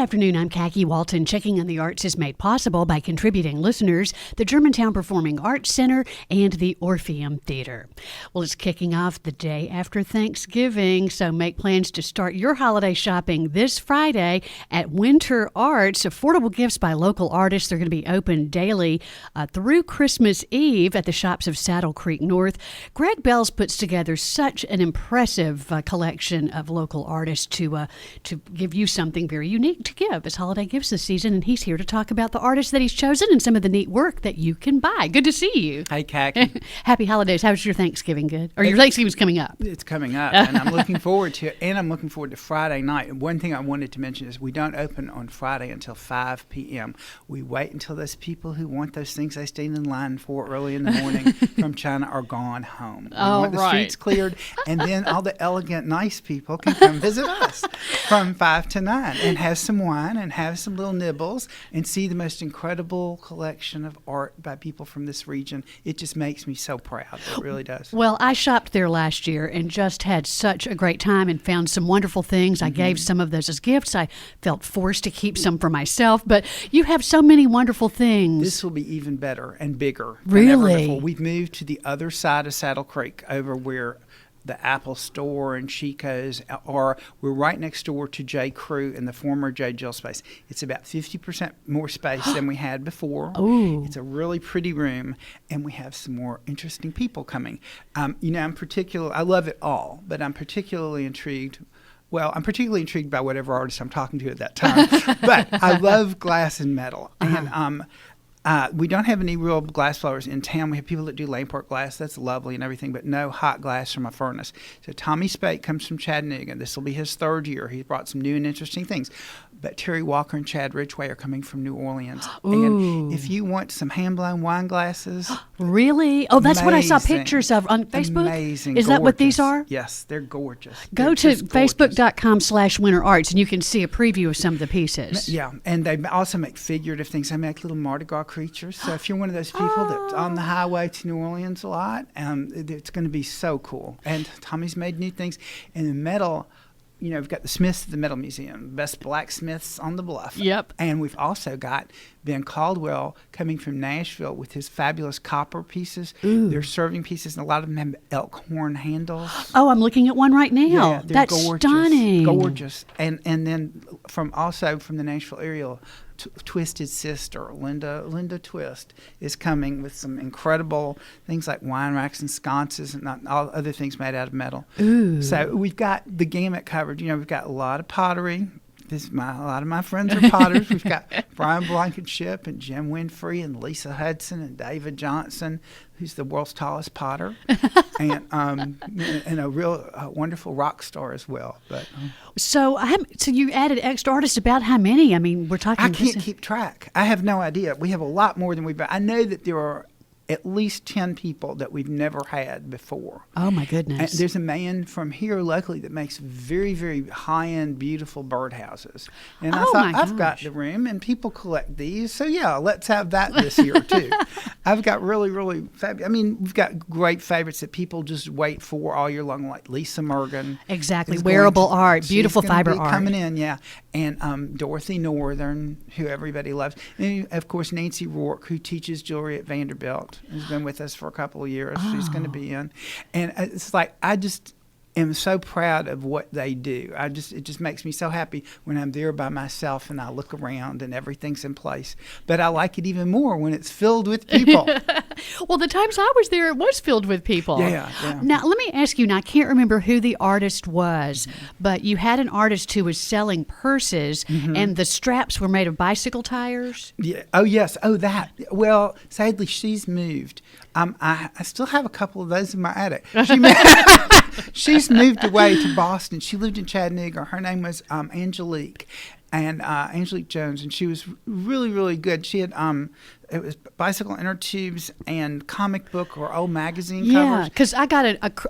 afternoon. I'm Kacky Walton. Checking on the Arts is made possible by contributing listeners, the Germantown Performing Arts Center, and the Orpheum Theater. Well, it's kicking off the day after Thanksgiving, so make plans to start your holiday shopping this Friday at Winter Arts. Affordable gifts by local artists. They're going to be open daily through Christmas Eve at the shops of Saddle Creek North. Greg Bells puts together such an impressive collection of local artists to give you something very unique to give as holiday gifts this season, and he's here to talk about the artists that he's chosen and some of the neat work that you can buy. Good to see you. Hey, Kacky. Happy holidays. How's your Thanksgiving? Good? Or your Thanksgiving's coming up? It's coming up, and I'm looking forward to it, and I'm looking forward to Friday night. And one thing I wanted to mention is we don't open on Friday until 5 p.m. We wait until those people who want those things they stayed in line for early in the morning from China are gone home. We want the streets cleared, and then all the elegant, nice people can come visit us from 5 to 9 and have some wine and have some little nibbles and see the most incredible collection of art by people from this region. It just makes me so proud. It really does. Well, I shopped there last year and just had such a great time and found some wonderful things. I gave some of those as gifts. I felt forced to keep some for myself, but you have so many wonderful things. This will be even better and bigger really? than ever before. We've moved to the other side of Saddle Creek over where the Apple Store and Chico's are. We're right next door to J. Crew in the former J. Jill space. It's about 50% more space than we had before. Ooh. It's a really pretty room, and we have some more interesting people coming. I love it all, but I'm particularly intrigued. Well, I'm particularly intrigued by whatever artist I'm talking to at that time. But I love glass and metal. And we don't have any real glass blowers in town. We have people that do Laneport glass. That's lovely and everything, but no hot glass from a furnace. So Tommy Spate comes from Chattanooga. This will be his third year. He brought some new and interesting things. But Terry Walker and Chad Ridgway are coming from New Orleans. Ooh. And if you want some hand-blown wine glasses. Really? Oh, that's what I saw pictures of on Facebook? Amazing. Is that what these are? Yes, they're gorgeous. Go to facebook.com/winterarts and you can see a preview of some of the pieces. Yeah, and they also make figurative things. They make little Mardi Gras creatures. So if you're one of those people that's on the highway to New Orleans a lot, it's going to be so cool. And Tommy's made new things. And the metal, we've got the Smiths at the Metal Museum, best blacksmiths on the bluff. Yep. And we've also got Ben Caldwell coming from Nashville with his fabulous copper pieces. Ooh. They're serving pieces, and a lot of them have elk horn handles. Oh, I'm looking at one right now. Yeah, that's gorgeous, stunning. Gorgeous. And then from the Nashville area, Twisted Sister, Linda Twist, is coming with some incredible things like wine racks and sconces and all other things made out of metal. Ooh. So we've got the gamut covered. We've got a lot of pottery. A lot of my friends are potters. We've got Brian Blankenship and Jim Winfrey and Lisa Hudson and David Johnson, who's the world's tallest potter, and a real wonderful rock star as well. But so you added extra artists. About how many? I mean, we're talking. I can't keep track. I have no idea. We have a lot more than I know that there are at least 10 people that we've never had before. Oh, my goodness. And there's a man from here locally that makes very, very high-end, beautiful birdhouses. And I thought, I've got the room, and people collect these. So, yeah, let's have that this year, too. I've got really, really fabulous. I mean, we've got great favorites that people just wait for all year long, like Lisa Morgan. Exactly. Wearable art, beautiful fiber art. Coming in, yeah. And Dorothy Northern, who everybody loves. And, of course, Nancy Rourke, who teaches jewelry at Vanderbilt, has been with us for a couple of years. Oh. She's going to be in. And it's like, I just am so proud of what they do. It just makes me so happy when I'm there by myself and I look around and everything's in place. But I like it even more when it's filled with people. Well, the times I was there, it was filled with people. Yeah. Now, let me ask you, and I can't remember who the artist was, but you had an artist who was selling purses, and the straps were made of bicycle tires? Yeah. Oh, yes. Oh, that. Well, sadly, she's moved. I still have a couple of those in my attic. She's moved away to Boston. She lived in Chattanooga. Her name was Angelique Jones, and she was really, really good. She had it was bicycle inner tubes and comic book or old magazine covers. Yeah, because I got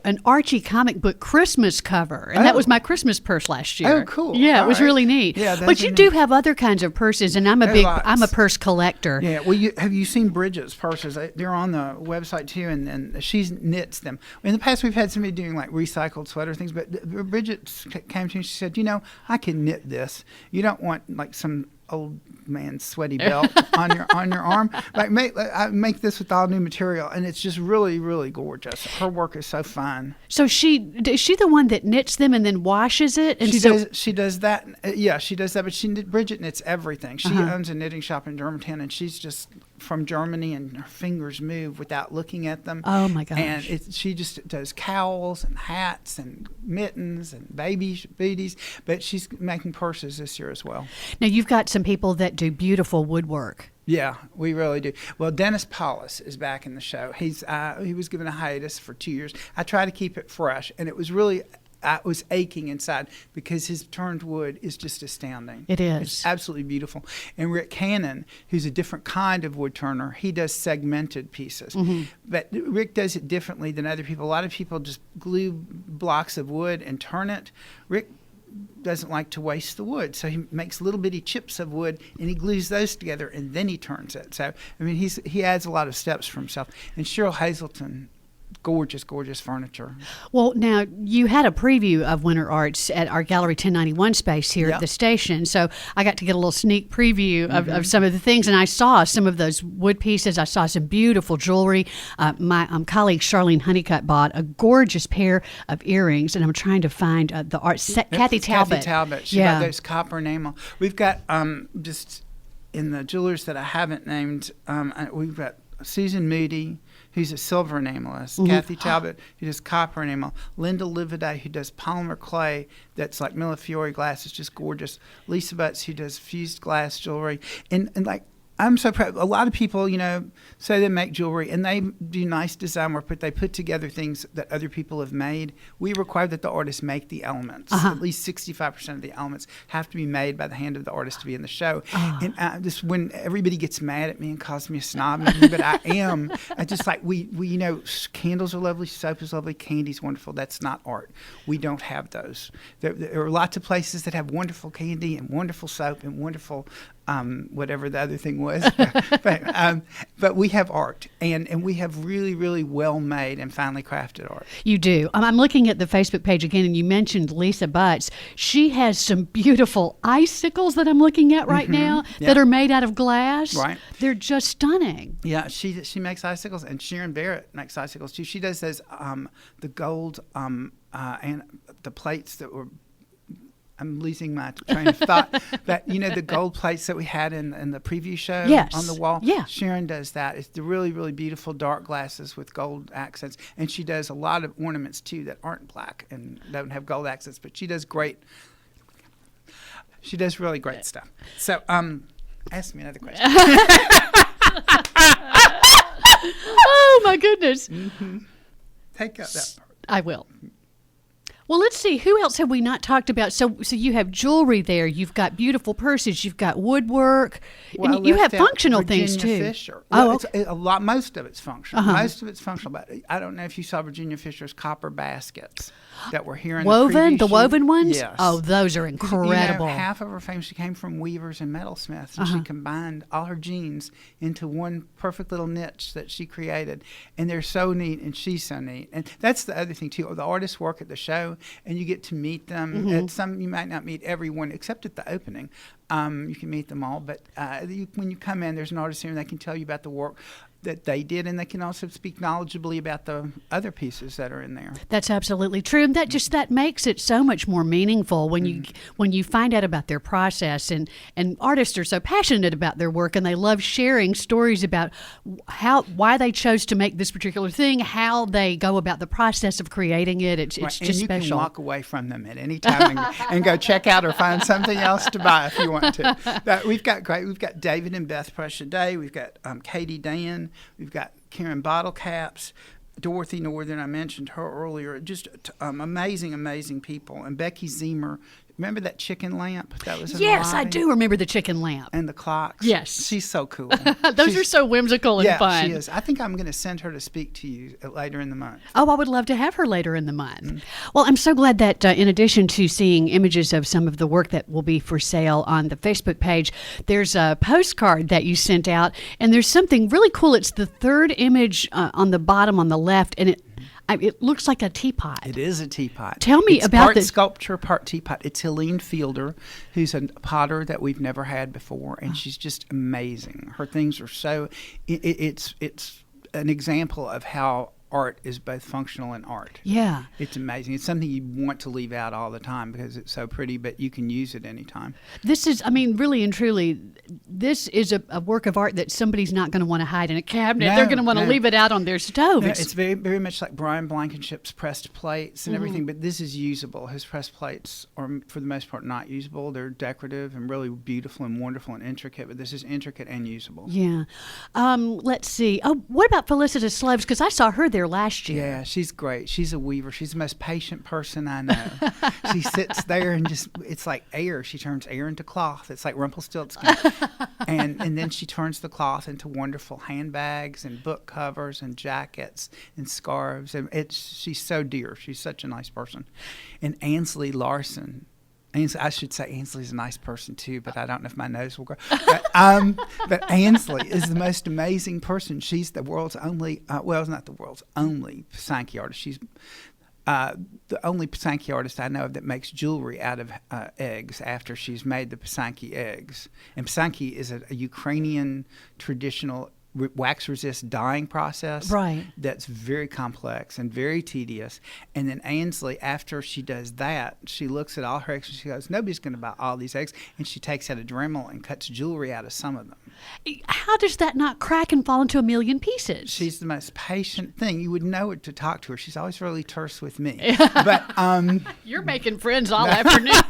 an Archie comic book Christmas cover, and that was my Christmas purse last year. Oh, cool! Yeah, it was really neat. Yeah, but you do have other kinds of purses, and I'm a purse collector. Yeah, well, have you seen Bridget's purses? They're on the website too, and she knits them. In the past, we've had somebody doing like recycled sweater things, but Bridget came to me and she said, I can knit this. don't want like some old man's sweaty belt on your arm. Like I make this with all new material, and it's just really, really gorgeous. Her work is so fine. So is she the one that knits them and then washes it? And She does that. Yeah, she does that. But Bridget knits everything. She owns a knitting shop in Germantown, and she's just from Germany, and her fingers move without looking at them. Oh my gosh! And she just does cowls and hats and mittens and baby booties. But she's making purses this year as well. Now you've got some people that do beautiful woodwork. Yeah, we really do. Well, Dennis Paulus is back in the show. He was given a hiatus for 2 years. I try to keep it fresh, and it was really. I was aching inside because his turned wood is just astounding. It is. It's absolutely beautiful. And Rick Cannon, who's a different kind of wood turner, he does segmented pieces. Mm-hmm. But Rick does it differently than other people. A lot of people just glue blocks of wood and turn it. Rick doesn't like to waste the wood, so he makes little bitty chips of wood and he glues those together and then he turns it. So, I mean, he adds a lot of steps for himself. And Cheryl Hazelton, gorgeous, gorgeous furniture. Well, now, you had a preview of Winter Arts at our Gallery 1091 space here at the station, so I got to get a little sneak preview of some of the things, and I saw some of those wood pieces. I saw some beautiful jewelry. My colleague Charlene Honeycutt bought a gorgeous pair of earrings, and I'm trying to find the art. Kathy Talbot. Kathy Talbot. She got those copper enamel. We've got, just in the jewelers that I haven't named, we've got Susan Moody, who's a silver enamelist, Kathy Talbot, who does copper enamel, Linda Lividay, who does polymer clay that's like Millefiori glass, it's just gorgeous, Lisa Butts, who does fused glass jewelry, and like, I'm so proud. A lot of people, say they make jewelry and they do nice design work, but they put together things that other people have made. We require that the artist make the elements. At least 65% of the elements have to be made by the hand of the artist to be in the show. And just when everybody gets mad at me and calls me a snob, but I am. I just like, we candles are lovely, soap is lovely, candy's wonderful. That's not art. We don't have those. There are lots of places that have wonderful candy and wonderful soap and wonderful whatever the other thing was. But we have art, and we have really, really well-made and finely crafted art. You do. I'm looking at the Facebook page again, and you mentioned Lisa Butts. She has some beautiful icicles that I'm looking at right now that are made out of glass. Right. They're just stunning. Yeah, she makes icicles, and Sharon Barrett makes icicles too. She does those, the gold and the plates that were, I'm losing my train of thought. But the gold plates that we had in the preview show on the wall. Yeah, Sharon does that. It's the really, really beautiful dark glasses with gold accents, and she does a lot of ornaments too that aren't black and don't have gold accents. But she does great. She does really great stuff. So, ask me another question. Oh my goodness! Take out that part. I will. Well, let's see. Who else have we not talked about? So you have jewelry there. You've got beautiful purses. You've got woodwork. Well, and you have functional Virginia things too. Fisher. Well, okay. Most of it's functional. Most of it's functional. But I don't know if you saw Virginia Fisher's copper baskets that were here in the woven ones. Yes. Oh, those are incredible. Half of her fame, she came from weavers and metalsmiths, and she combined all her genes into one perfect little niche that she created. And they're so neat, and she's so neat. And that's the other thing too. The artists work at the show, and you get to meet them. You might not meet everyone except at the opening. You can meet them all, but when you come in, there's an artist here, and they can tell you about the work that they did, and they can also speak knowledgeably about the other pieces that are in there. That's absolutely true, and that makes it so much more meaningful when you find out about their process. And artists are so passionate about their work, and they love sharing stories about why they chose to make this particular thing, how they go about the process of creating it. It's just and you special. You can walk away from them at any time and go check out or find something else to buy if you want to. But we've got David and Beth Prussia Day. We've got Katie Dan. We've got Karen Bottlecaps, Dorothy Northern, I mentioned her earlier. Just amazing, amazing people. And Becky Zemer. Remember that chicken lamp that was in the Yes, lobby? I do remember the chicken lamp. And the clocks. Yes. She's so cool. Those are so whimsical and fun. Yeah, she is. I think I'm going to send her to speak to you later in the month. Oh, I would love to have her later in the month. Well, I'm so glad that in addition to seeing images of some of the work that will be for sale on the Facebook page, there's a postcard that you sent out, and there's something really cool. It's the third image on the bottom on the left, and It looks like a teapot. It is a teapot. Tell me it's about part this. Sculpture, part teapot. It's Helene Fielder, who's a potter that we've never had before, and she's just amazing. Her things are so. It's an example of how art is both functional and art. Yeah. It's amazing. It's something you want to leave out all the time because it's so pretty, but you can use it anytime. This is, I mean, really and truly, this is a work of art that somebody's not going to want to hide in a cabinet. No, They're going to want to no. leave it out on their stove. No, it's very, very much like Brian Blankenship's pressed plates and everything, but this is usable. His pressed plates are, for the most part, not usable. They're decorative and really beautiful and wonderful and intricate, but this is intricate and usable. Yeah. Let's see. Oh, what about Felicitas Sloves? Because I saw her there last year. Yeah, she's great. She's a weaver. She's the most patient person I know. She sits there and just, it's like air. She turns air into cloth. It's like Rumpelstiltskin. and then she turns the cloth into wonderful handbags and book covers and jackets and scarves. And she's so dear. She's such a nice person. And Ansley Larson. I should say Ansley's a nice person too, but I don't know if my nose will grow. But Ansley is the most amazing person. She's the world's only, well, not the world's only Pisanki artist. She's the only Pisanki artist I know of that makes jewelry out of eggs after she's made the Pisanki eggs. And Pisanki is a Ukrainian traditional wax resist dyeing process, right? That's very complex and very tedious. And then Ansley, after she does that, she looks at all her eggs and she goes, nobody's going to buy all these eggs. And she takes out a Dremel and cuts jewelry out of some of them. How does that not crack and fall into a million pieces? She's the most patient thing. You would know it to talk to her. She's always really terse with me. But you're making friends all afternoon.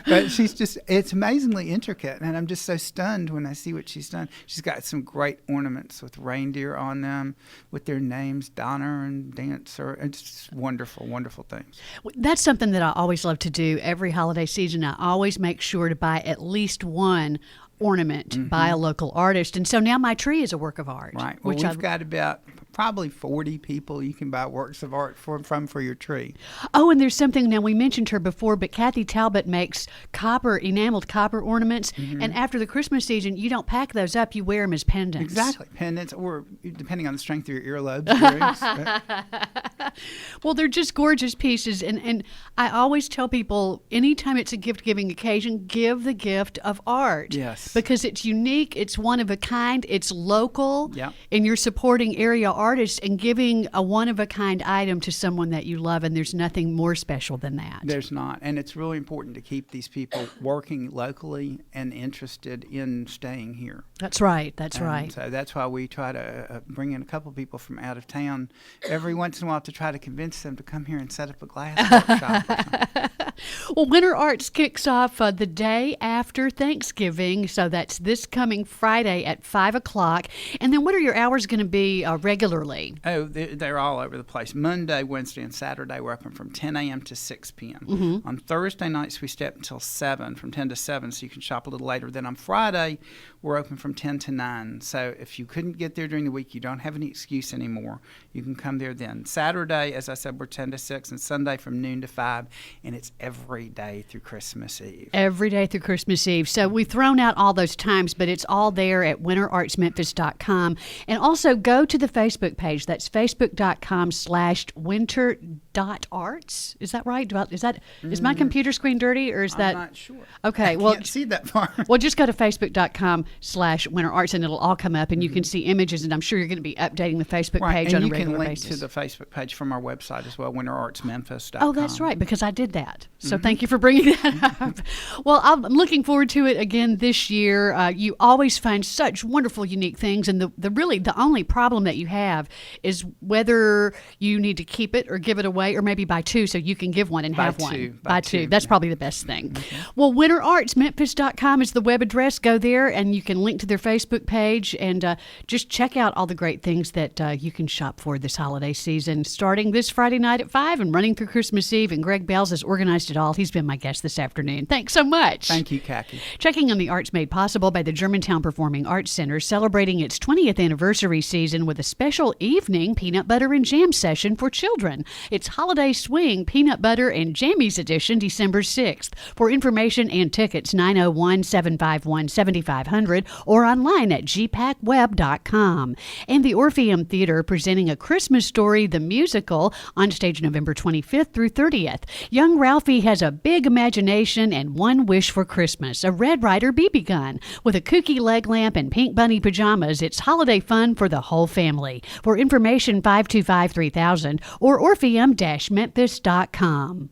But she's just, it's amazingly intricate, and I'm just so stunned when I see what she's done. She's got some great ornaments with reindeer on them, with their names, Donner and Dancer. It's just wonderful, wonderful things. That's something that I always love to do every holiday season. I always make sure to buy at least one ornament by a local artist. And so now my tree is a work of art. Right. Well, we've got about probably 40 people you can buy works of art from for your tree. Oh, and there's something, now we mentioned her before, but Kathy Talbot makes enameled copper ornaments. And after the Christmas season, you don't pack those up, you wear them as pendants. Exactly. Pendants, or depending on the strength of your earlobes. Earrings. Well, they're just gorgeous pieces. And I always tell people, anytime it's a gift-giving occasion, give the gift of art. Yes. Because it's unique, it's one of a kind, it's local, Yep. and you're supporting area artists and giving a one-of-a-kind item to someone that you love, and there's nothing more special than that. There's not. And it's really important to keep these people working locally and interested in staying here. That's right, that's right. So that's why we try to bring in a couple people from out of town every once in a while to try to convince them to come here and set up a glass workshop or something. Well, Winter Arts kicks off the day after Thanksgiving, so that's this coming Friday at 5 o'clock. And then what are your hours going to be regularly? Oh, they're all over the place. Monday, Wednesday, and Saturday, we're open from 10 a.m. to 6 p.m. On Thursday nights, we stay up until 7, from 10 to 7, so you can shop a little later. Then on Friday, we're open from 10 to 9. So if you couldn't get there during the week, you don't have any excuse anymore. You can come there then. Saturday, as I said, we're 10 to 6, and Sunday from noon to 5, and it's every day through Christmas Eve. Every day through Christmas Eve. So we've thrown out all those times, but it's all there at winterartsmemphis.com. And also go to the Facebook page. That's facebook.com/winter.arts. Is that right? Is my computer screen dirty, or is that? I'm not sure. Okay. I Well, can't see that far. Well, just go to facebook.com/winterarts and it'll all come up, and you can see images, and I'm sure you're going to be updating the Facebook page on a regular and you can link basis. to the Facebook page from our website as well, winterartsmemphis.com. Oh, that's right, because I did that. So thank you for bringing that up. Well, I'm looking forward to it again this year. You always find such wonderful, unique things, and the only problem that you have is whether you need to keep it or give it away, or maybe buy two so you can give one and have one. Buy two. That's probably the best thing. Well, winterartsmemphis.com is the web address. Go there, and you can link to their Facebook page, and just check out all the great things that you can shop for this holiday season, starting this Friday night at 5 and running through Christmas Eve. And Greg Bells has organized it all. He's been my guest this afternoon. Thanks so much. Thank you, Kacky. Checking on the arts made possible by the Germantown Performing Arts Center, celebrating its 20th anniversary season with a special special evening peanut butter and jam session for children. It's Holiday Swing Peanut Butter and Jammies Edition, December 6th. For information and tickets, 901-751-7500 or online at gpacweb.com. And the Orpheum Theater presenting A Christmas Story, the musical, on stage November 25th through 30th. Young Ralphie has a big imagination and one wish for Christmas, a Red Ryder BB gun. With a kooky leg lamp and pink bunny pajamas, it's holiday fun for the whole family. For information, 525-3000 or orpheum-memphis.com.